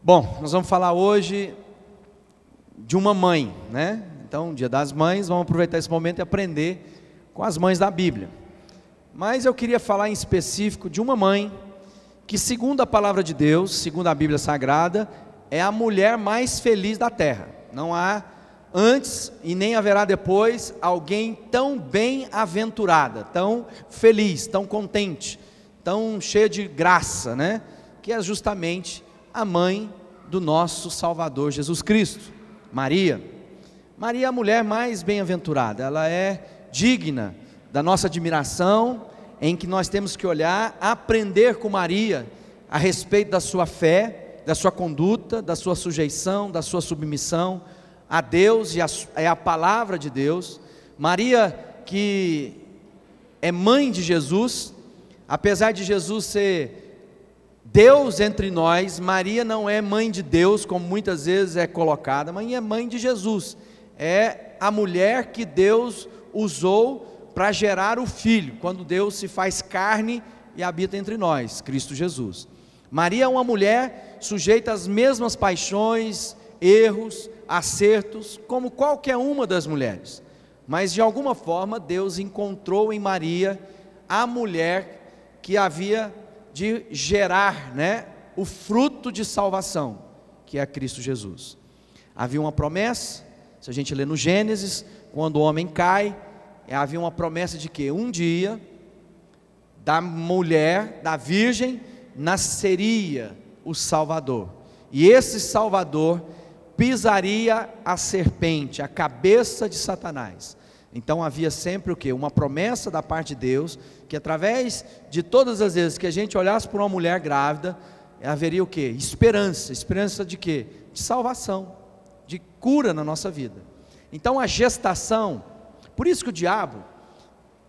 Bom, nós vamos falar hoje de uma mãe, né? Então, Dia das Mães, vamos aproveitar esse momento e aprender com as mães da Bíblia. Mas eu queria falar em específico de uma mãe que, segundo a palavra de Deus, segundo a Bíblia Sagrada, é a mulher mais feliz da terra. Não há antes e nem haverá depois alguém tão bem-aventurada, tão feliz, tão contente, tão cheia de graça, né? Que é justamente a mãe do nosso Salvador Jesus Cristo, Maria. Maria é a mulher mais bem-aventurada, ela é digna da nossa admiração, em que nós temos que olhar, aprender com Maria a respeito da sua fé, da sua conduta, da sua sujeição, da sua submissão a Deus e a palavra de Deus. Maria, que é mãe de Jesus, apesar de Jesus ser Deus entre nós, Maria não é mãe de Deus, como muitas vezes é colocada. Maria é mãe de Jesus, é a mulher que Deus usou para gerar o Filho, quando Deus se faz carne e habita entre nós, Cristo Jesus. Maria é uma mulher sujeita às mesmas paixões, erros, acertos, como qualquer uma das mulheres, mas de alguma forma Deus encontrou em Maria a mulher que havia de gerar, né, o fruto de salvação, que é Cristo Jesus. Havia uma promessa, se a gente lê no Gênesis, quando o homem cai, havia uma promessa de que um dia, da mulher, da virgem, nasceria o Salvador, e esse Salvador pisaria a serpente, a cabeça de Satanás. Então havia sempre o quê? Uma promessa da parte de Deus, que através de todas as vezes que a gente olhasse para uma mulher grávida, haveria o quê? Esperança. Esperança de quê? De salvação, de cura na nossa vida. Então a gestação, por isso que o diabo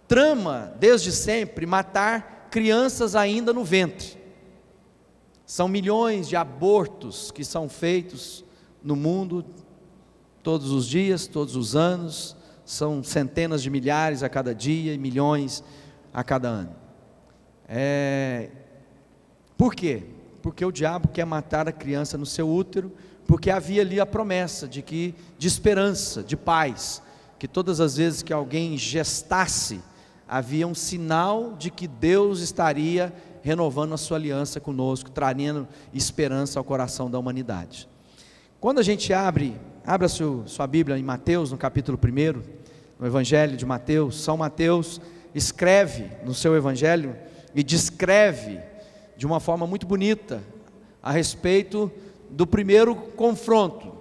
trama desde sempre matar crianças ainda no ventre. São milhões de abortos que são feitos no mundo todos os dias, todos os anos. São centenas de milhares a cada dia e milhões a cada ano. Por quê? Porque o diabo quer matar a criança no seu útero, porque havia ali a promessa de esperança, de paz, que todas as vezes que alguém gestasse, havia um sinal de que Deus estaria renovando a sua aliança conosco, trazendo esperança ao coração da humanidade. Quando a gente abre a sua Bíblia em Mateus, no capítulo 1, no Evangelho de Mateus, São Mateus escreve no seu Evangelho e descreve de uma forma muito bonita a respeito do primeiro confronto.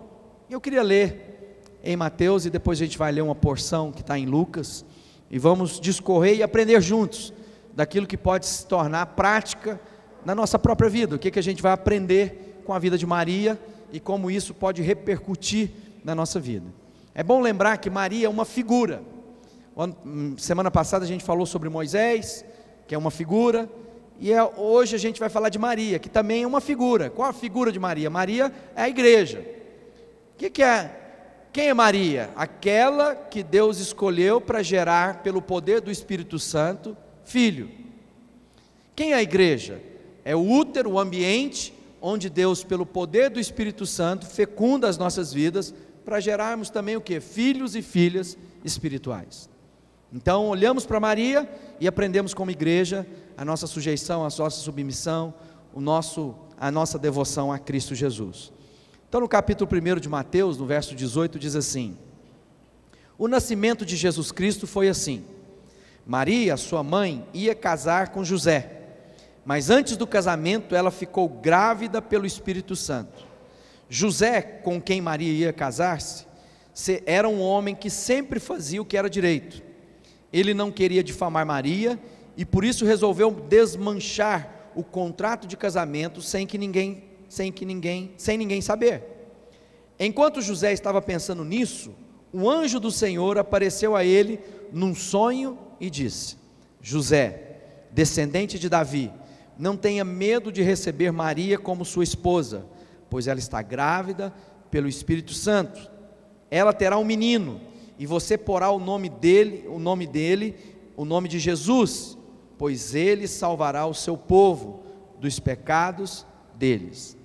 Eu queria ler em Mateus e depois a gente vai ler uma porção que está em Lucas e vamos discorrer e aprender juntos daquilo que pode se tornar prática na nossa própria vida, o que a gente vai aprender com a vida de Maria e como isso pode repercutir na nossa vida. É bom lembrar que Maria é uma figura. Semana passada a gente falou sobre Moisés, que é uma figura, e hoje a gente vai falar de Maria, que também é uma figura. Qual a figura de Maria? Maria é a igreja. Quem é Maria? Aquela que Deus escolheu para gerar, pelo poder do Espírito Santo, filho. Quem é a igreja? É o útero, o ambiente onde Deus, pelo poder do Espírito Santo, fecunda as nossas vidas, para gerarmos também o quê? Filhos e filhas espirituais. Então olhamos para Maria e aprendemos como igreja a nossa sujeição, a nossa submissão, a nossa devoção a Cristo Jesus. Então no capítulo 1 de Mateus, no verso 18, diz assim: o nascimento de Jesus Cristo foi assim: Maria, sua mãe, ia casar com José, mas antes do casamento ela ficou grávida pelo Espírito Santo. José, com quem Maria ia casar-se, era um homem que sempre fazia o que era direito. Ele não queria difamar Maria e por isso resolveu desmanchar o contrato de casamento sem ninguém saber. Enquanto José estava pensando nisso, um anjo do Senhor apareceu a ele num sonho e disse: José, descendente de Davi, não tenha medo de receber Maria como sua esposa, pois ela está grávida pelo Espírito Santo. Ela terá um menino, e você porá o nome de Jesus, pois ele salvará o seu povo dos pecados deles.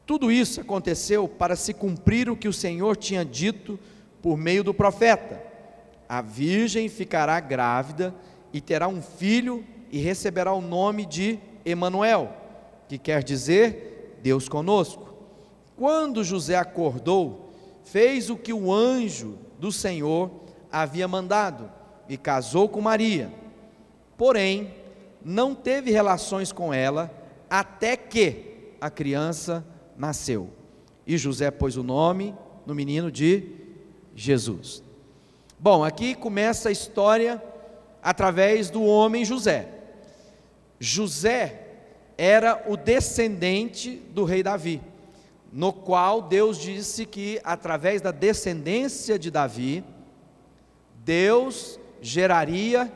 Tudo isso aconteceu para se cumprir o que o Senhor tinha dito por meio do profeta: a virgem ficará grávida e terá um filho e receberá o nome de Emanuel, que quer dizer Deus conosco. Quando José acordou, fez o que o anjo do Senhor havia mandado e casou com Maria. Porém, não teve relações com ela até que a criança nasceu. E José pôs o nome no menino de Jesus. Bom, aqui começa a história através do homem José. José era o descendente do rei Davi, no qual Deus disse que através da descendência de Davi, Deus geraria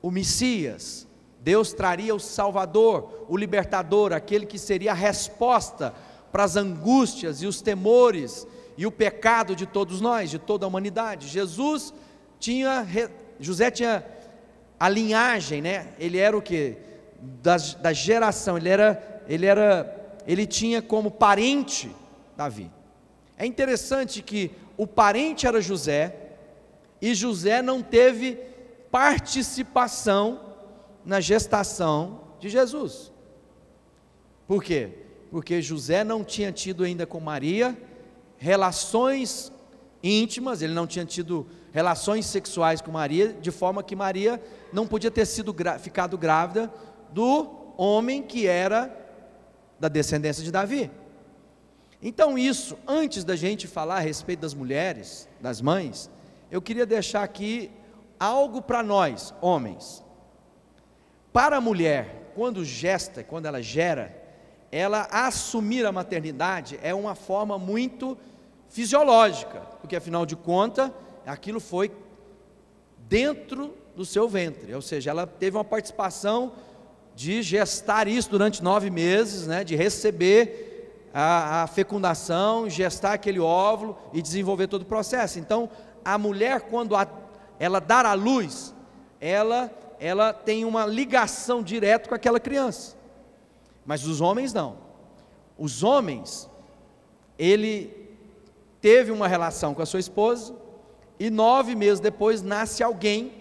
o Messias, Deus traria o Salvador, o Libertador, aquele que seria a resposta para as angústias e os temores e o pecado de todos nós, de toda a humanidade. José tinha a linhagem, né? Ele era o que? Da geração, ele tinha como parente Davi. É interessante que o parente era José, e José não teve participação na gestação de Jesus. Por quê? Porque José não tinha tido ainda com Maria relações íntimas, ele não tinha tido relações sexuais com Maria, de forma que Maria não podia ter ficado grávida do homem que era da descendência de Davi. Então isso, antes da gente falar a respeito das mulheres, das mães, eu queria deixar aqui algo para nós, homens. Para a mulher, quando ela gera, ela assumir a maternidade é uma forma muito fisiológica, porque afinal de contas, aquilo foi dentro do seu ventre, ou seja, ela teve uma participação de gestar isso durante 9 meses, né, de receber a fecundação, gestar aquele óvulo e desenvolver todo o processo. Então, a mulher, quando ela dar à luz, ela tem uma ligação direta com aquela criança, mas os homens não. Os homens, ele teve uma relação com a sua esposa, e 9 meses depois nasce alguém,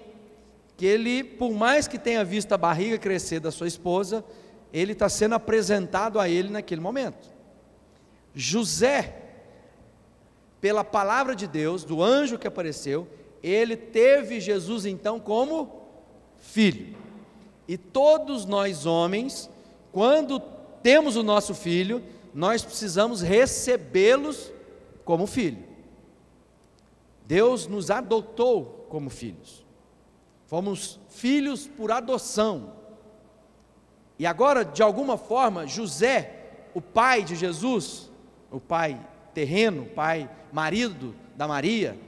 que ele, por mais que tenha visto a barriga crescer da sua esposa, ele está sendo apresentado a ele naquele momento. José, pela palavra de Deus, do anjo que apareceu, ele teve Jesus então como filho. E todos nós homens, quando temos o nosso filho, nós precisamos recebê-los como filho. Deus nos adotou como filhos. Fomos filhos por adoção. E agora, de alguma forma, José, o pai de Jesus, o pai terreno, o pai marido da Maria,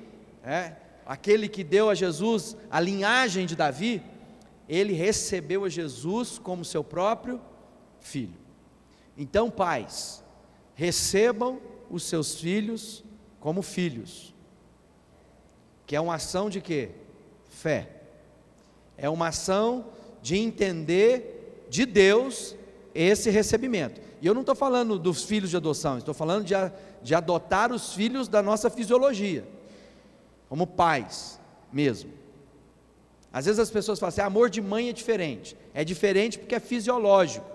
aquele que deu a Jesus a linhagem de Davi, ele recebeu a Jesus como seu próprio filho. Então, pais, recebam os seus filhos como filhos, que é uma ação de quê? Fé. É uma ação de entender de Deus esse recebimento. E eu não estou falando dos filhos de adoção, estou falando de adotar os filhos da nossa fisiologia, como pais mesmo. Às vezes as pessoas falam assim, amor de mãe é diferente porque é fisiológico,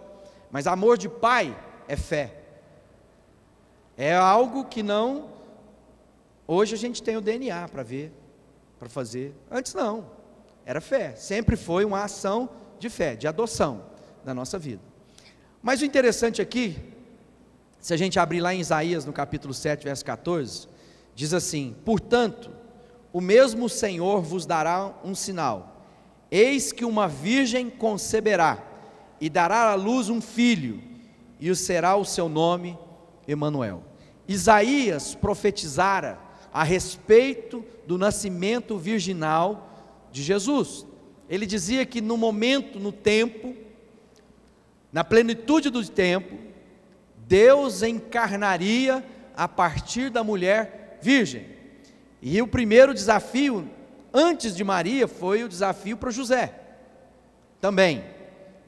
mas amor de pai é fé, é algo que não, hoje a gente tem o DNA para ver, para fazer, antes não, era fé, sempre foi uma ação de fé, de adoção da nossa vida. Mas o interessante aqui, se a gente abrir lá em Isaías no capítulo 7, verso 14, diz assim, portanto, o mesmo Senhor vos dará um sinal, eis que uma virgem conceberá, e dará à luz um filho, e será o seu nome Emanuel. Isaías profetizara a respeito do nascimento virginal de Jesus. Ele dizia que no momento, no tempo, na plenitude do tempo, Deus encarnaria a partir da mulher virgem. E o primeiro desafio, antes de Maria, foi o desafio para José também.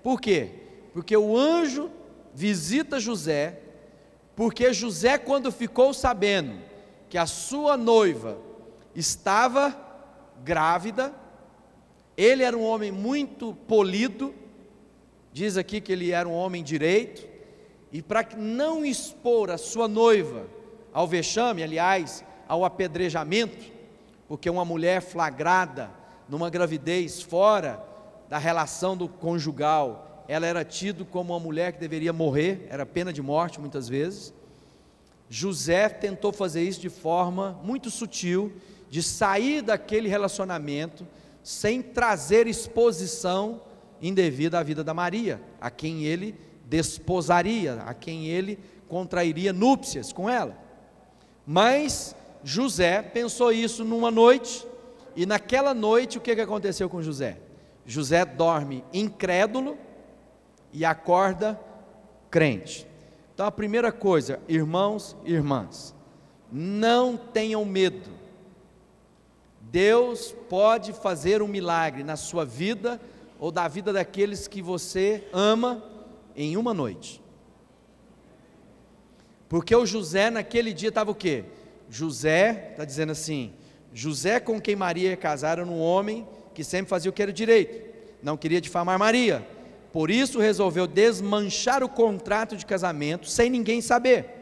Por quê? Porque o anjo visita José Porque José, quando ficou sabendo que a sua noiva estava grávida, ele era um homem muito polido, diz aqui que ele era um homem direito, e para não expor a sua noiva ao vexame, aliás, ao apedrejamento, porque uma mulher flagrada numa gravidez fora da relação do conjugal, ela era tida como uma mulher que deveria morrer, era pena de morte muitas vezes. José tentou fazer isso de forma muito sutil, de sair daquele relacionamento, sem trazer exposição indevida à vida da Maria, a quem ele desposaria, a quem ele contrairia núpcias com ela. Mas José pensou isso numa noite, e naquela noite o que aconteceu com José? José dorme incrédulo e acorda crente. Então a primeira coisa, irmãos e irmãs, não tenham medo. Deus pode fazer um milagre na sua vida ou da vida daqueles que você ama em uma noite. Porque o José naquele dia estava o quê? José, está dizendo assim, José com quem Maria ia casar era um homem que sempre fazia o que era direito, não queria difamar Maria, por isso resolveu desmanchar o contrato de casamento sem ninguém saber.